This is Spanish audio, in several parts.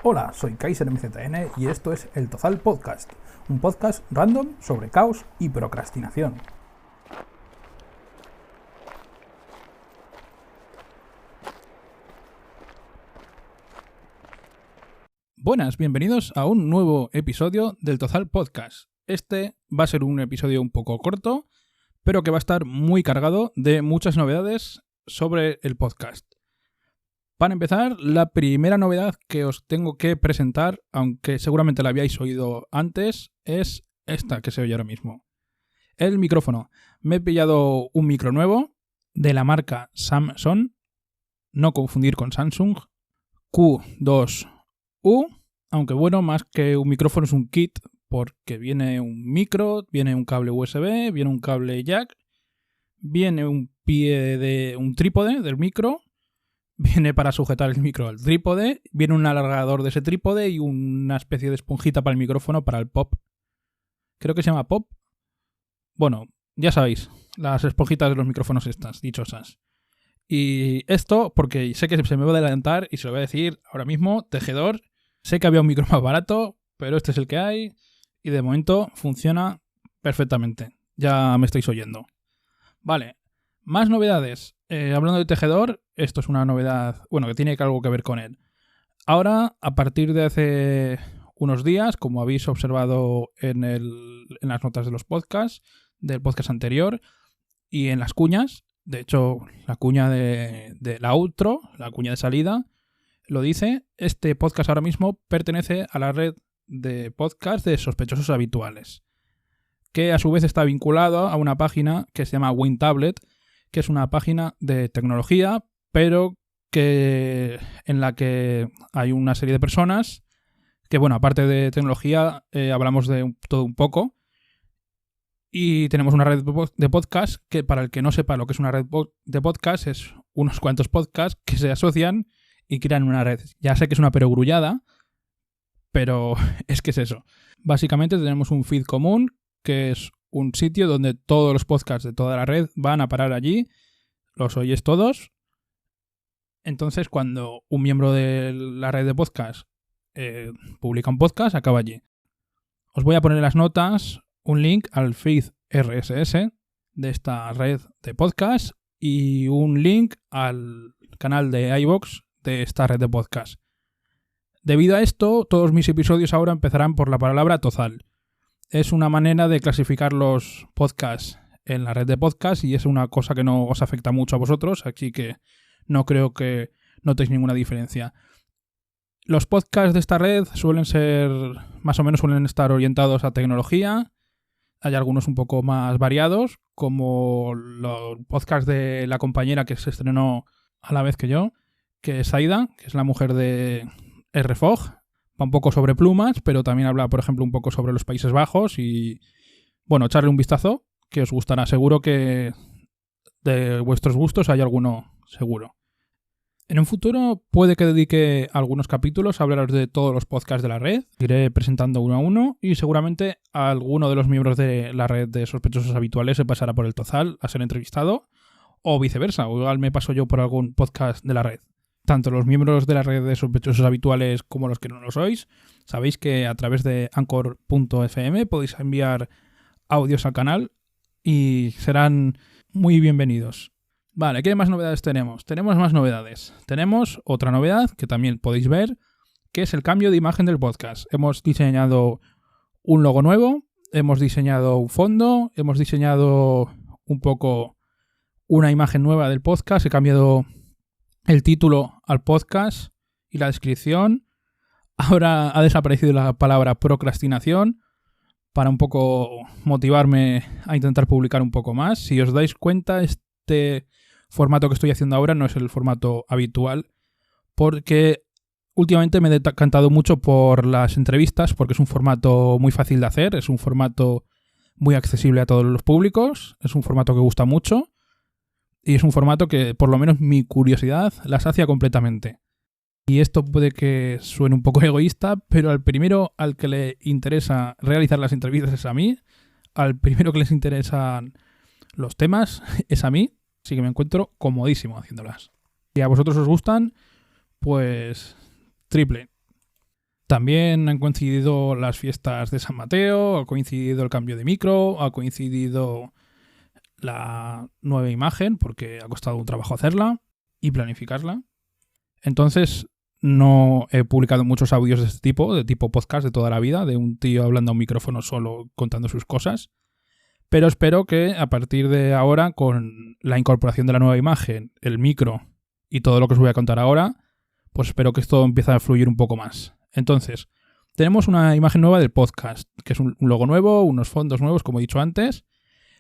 Hola, soy KaiserMZN y esto es El Tozal Podcast, un podcast random sobre caos y procrastinación. Buenas, bienvenidos a un nuevo episodio del Tozal Podcast. Este va a ser un episodio un poco corto, pero que va a estar muy cargado de muchas novedades sobre el podcast. Para empezar, la primera novedad que os tengo que presentar, aunque seguramente la habíais oído antes, es esta que se oye ahora mismo. El micrófono. Me he pillado un micro nuevo de la marca Samsung, no confundir con Samsung, Q2U, aunque bueno, más que un micrófono es un kit porque viene un micro, viene un cable USB, viene un cable jack, viene un pie de un trípode del micro, viene para sujetar el micro al trípode, viene un alargador de ese trípode y una especie de esponjita para el micrófono para el pop. Creo que se llama pop. Bueno, ya sabéis, las esponjitas de los micrófonos estas, dichosas. Y esto, porque sé que se me va a adelantar y se lo voy a decir ahora mismo, tejedor. Sé que había un micro más barato, pero este es el que hay y de momento funciona perfectamente. Ya me estáis oyendo. Vale, más novedades. Hablando de tejedor, esto es una novedad, bueno, que tiene algo que ver con él. Ahora, a partir de hace unos días, como habéis observado en las notas de los podcasts, del podcast anterior y en las cuñas, de hecho, la cuña de la outro, la cuña de salida, lo dice, este podcast ahora mismo pertenece a la red de podcast de sospechosos habituales, que a su vez está vinculado a una página que se llama WinTablet, que es una página de tecnología, pero en la que hay una serie de personas que, bueno, aparte de tecnología, hablamos de todo un poco. Y tenemos una red de podcast que, para el que no sepa lo que es una red de podcast, es unos cuantos podcasts que se asocian y crean una red. Ya sé que es una perogrullada, pero es que es eso. Básicamente tenemos un feed común, que es un sitio donde todos los podcasts de toda la red van a parar allí, los oyes todos. Entonces, cuando un miembro de la red de podcast publica un podcast, acaba allí. Os voy a poner en las notas un link al feed RSS de esta red de podcast y un link al canal de iVoox de esta red de podcast. Debido a esto, todos mis episodios ahora empezarán por la palabra Tozal. Es una manera de clasificar los podcasts en la red de podcast y es una cosa que no os afecta mucho a vosotros, así que no creo que notéis ninguna diferencia. Los podcasts de esta red suelen estar orientados a tecnología. Hay algunos un poco más variados, como los podcasts de la compañera que se estrenó a la vez que yo, que es Aida, que es la mujer de RFOG. Va un poco sobre plumas, pero también habla, por ejemplo, un poco sobre los Países Bajos y, bueno, echarle un vistazo, que os gustará. Seguro que de vuestros gustos hay alguno seguro. En un futuro puede que dedique algunos capítulos a hablaros de todos los podcasts de la red. Iré presentando uno a uno y seguramente alguno de los miembros de la red de sospechosos habituales se pasará por el Tozal a ser entrevistado o viceversa, o igual me paso yo por algún podcast de la red. Tanto los miembros de la red de sospechosos habituales como los que no lo sois, sabéis que a través de anchor.fm podéis enviar audios al canal y serán muy bienvenidos. Vale, ¿qué más novedades tenemos? Tenemos más novedades. Tenemos otra novedad que también podéis ver, que es el cambio de imagen del podcast. Hemos diseñado un logo nuevo, hemos diseñado un fondo, hemos diseñado un poco una imagen nueva del podcast, he cambiado el título al podcast y la descripción. Ahora ha desaparecido la palabra procrastinación para un poco motivarme a intentar publicar un poco más. Si os dais cuenta, este formato que estoy haciendo ahora no es el formato habitual porque últimamente me he decantado mucho por las entrevistas porque es un formato muy fácil de hacer, es un formato muy accesible a todos los públicos, es un formato que gusta mucho y es un formato que por lo menos mi curiosidad la sacia completamente. Y esto puede que suene un poco egoísta, pero al primero al que le interesa realizar las entrevistas es a mí, al primero que les interesan los temas es a mí. Así que me encuentro comodísimo haciéndolas. Si a vosotros os gustan, pues triple. También han coincidido las fiestas de San Mateo, ha coincidido el cambio de micro, ha coincidido la nueva imagen, porque ha costado un trabajo hacerla y planificarla. Entonces no he publicado muchos audios de tipo podcast de toda la vida, de un tío hablando a un micrófono solo contando sus cosas. Pero espero que a partir de ahora, con la incorporación de la nueva imagen, el micro y todo lo que os voy a contar ahora, pues espero que esto empiece a fluir un poco más. Entonces, tenemos una imagen nueva del podcast, que es un logo nuevo, unos fondos nuevos, como he dicho antes,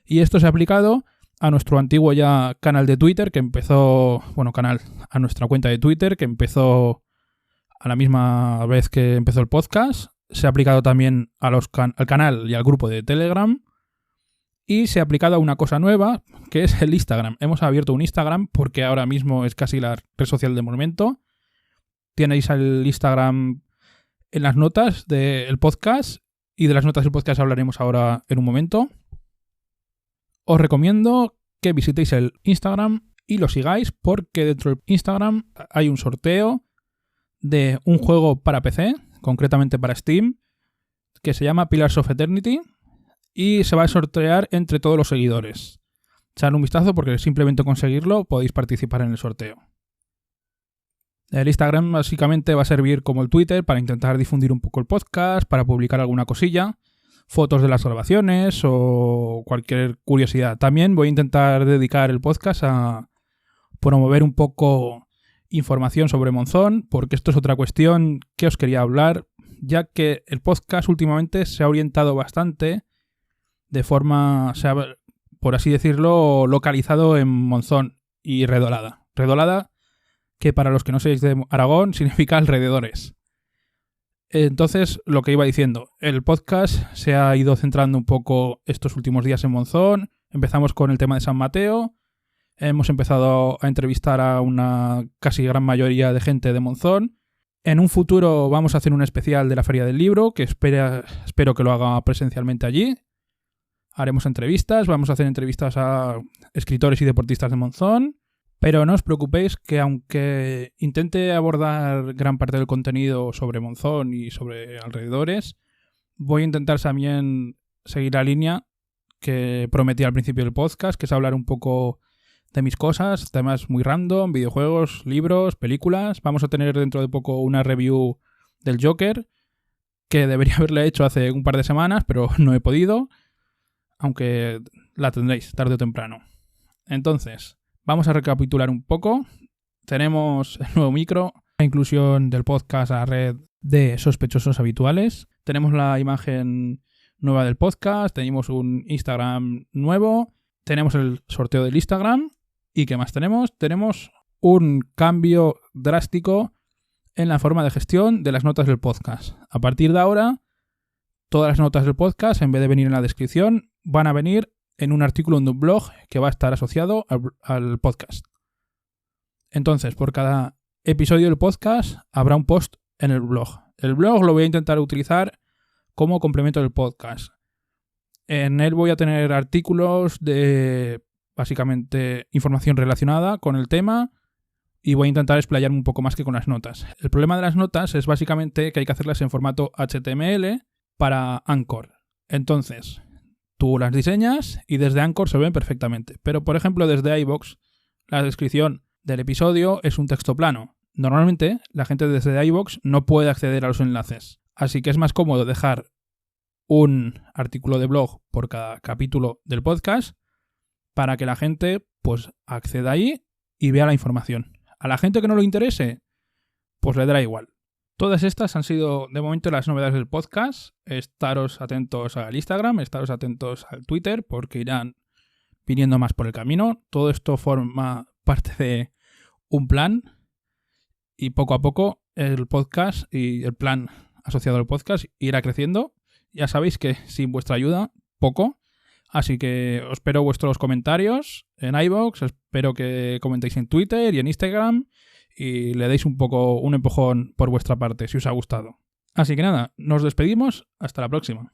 y esto se ha aplicado a nuestro antiguo ya canal de Twitter, que empezó, a nuestra cuenta de Twitter, que empezó a la misma vez que empezó el podcast. Se ha aplicado también a al canal y al grupo de Telegram, y se ha aplicado a una cosa nueva, que es el Instagram. Hemos abierto un Instagram porque ahora mismo es casi la red social de momento. Tenéis el Instagram en las notas del podcast, y de las notas del podcast hablaremos ahora en un momento. Os recomiendo que visitéis el Instagram y lo sigáis, porque dentro del Instagram hay un sorteo de un juego para PC, concretamente para Steam, que se llama Pillars of Eternity, y se va a sortear entre todos los seguidores. Echad un vistazo porque simplemente conseguirlo podéis participar en el sorteo. El Instagram básicamente va a servir como el Twitter para intentar difundir un poco el podcast, para publicar alguna cosilla, fotos de las grabaciones o cualquier curiosidad. También voy a intentar dedicar el podcast a promover un poco información sobre Monzón, porque esto es otra cuestión que os quería hablar, ya que el podcast últimamente se ha orientado bastante de forma, por así decirlo, localizado en Monzón y Redolada. Redolada, que para los que no seáis de Aragón, significa alrededores. Entonces, lo que iba diciendo, el podcast se ha ido centrando un poco estos últimos días en Monzón. Empezamos con el tema de San Mateo. Hemos empezado a entrevistar a una casi gran mayoría de gente de Monzón. En un futuro vamos a hacer un especial de la Feria del Libro, que espero que lo haga presencialmente allí. Haremos entrevistas, vamos a hacer entrevistas a escritores y deportistas de Monzón. Pero no os preocupéis que aunque intente abordar gran parte del contenido sobre Monzón y sobre alrededores, voy a intentar también seguir la línea que prometí al principio del podcast, que es hablar un poco de mis cosas, temas muy random, videojuegos, libros, películas. Vamos a tener dentro de poco una review del Joker, que debería haberla hecho hace un par de semanas, pero no he podido, aunque la tendréis tarde o temprano. Entonces, vamos a recapitular un poco. Tenemos el nuevo micro, la inclusión del podcast a la red de sospechosos habituales. Tenemos la imagen nueva del podcast, tenemos un Instagram nuevo, tenemos el sorteo del Instagram. ¿Y qué más tenemos? Tenemos un cambio drástico en la forma de gestión de las notas del podcast. A partir de ahora, todas las notas del podcast, en vez de venir en la descripción, van a venir en un artículo de un blog que va a estar asociado al podcast. Entonces, por cada episodio del podcast habrá un post en el blog. El blog lo voy a intentar utilizar como complemento del podcast. En él voy a tener artículos de, básicamente, información relacionada con el tema, y voy a intentar explayarme un poco más que con las notas. El problema de las notas es básicamente que hay que hacerlas en formato HTML para Anchor. Entonces, tú las diseñas y desde Anchor se ven perfectamente. Pero, por ejemplo, desde iVoox, la descripción del episodio es un texto plano. Normalmente, la gente desde iVoox no puede acceder a los enlaces. Así que es más cómodo dejar un artículo de blog por cada capítulo del podcast para que la gente pues acceda ahí y vea la información. A la gente que no le interese, pues le dará igual. Todas estas han sido de momento las novedades del podcast. Estaros atentos al Instagram, estaros atentos al Twitter, porque irán viniendo más por el camino. Todo esto forma parte de un plan, y poco a poco el podcast y el plan asociado al podcast irá creciendo. Ya sabéis que sin vuestra ayuda, poco. Así que os espero vuestros comentarios en iVoox, espero que comentéis en Twitter y en Instagram y le deis un poco un empujón por vuestra parte si os ha gustado. Así que nada, nos despedimos, hasta la próxima.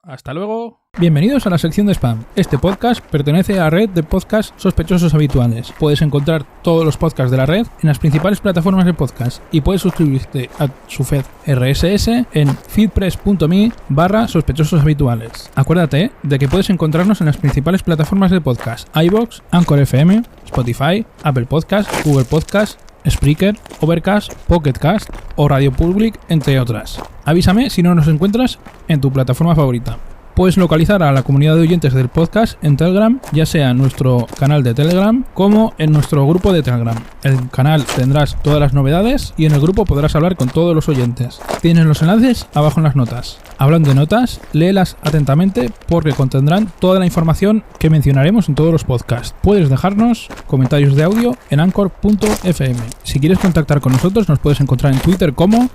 Hasta luego. Bienvenidos a la sección de spam. Este podcast pertenece a la red de podcasts sospechosos habituales. Puedes encontrar todos los podcasts de la red en las principales plataformas de podcast y puedes suscribirte a su feed RSS en feedpress.me/sospechosos habituales. Acuérdate de que puedes encontrarnos en las principales plataformas de podcast: iVoox, Anchor FM, Spotify, Apple Podcasts, Google Podcasts, Spreaker, Overcast, Pocket Cast o Radio Public, entre otras. Avísame si no nos encuentras en tu plataforma favorita. Puedes localizar a la comunidad de oyentes del podcast en Telegram, ya sea en nuestro canal de Telegram como en nuestro grupo de Telegram. En el canal tendrás todas las novedades y en el grupo podrás hablar con todos los oyentes. Tienes los enlaces abajo en las notas. Hablando de notas, léelas atentamente porque contendrán toda la información que mencionaremos en todos los podcasts. Puedes dejarnos comentarios de audio en anchor.fm. Si quieres contactar con nosotros, nos puedes encontrar en Twitter como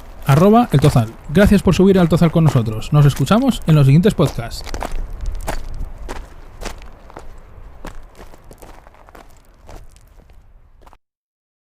@eltozal. Gracias por subir al Tozal con nosotros. Nos escuchamos en los siguientes podcasts.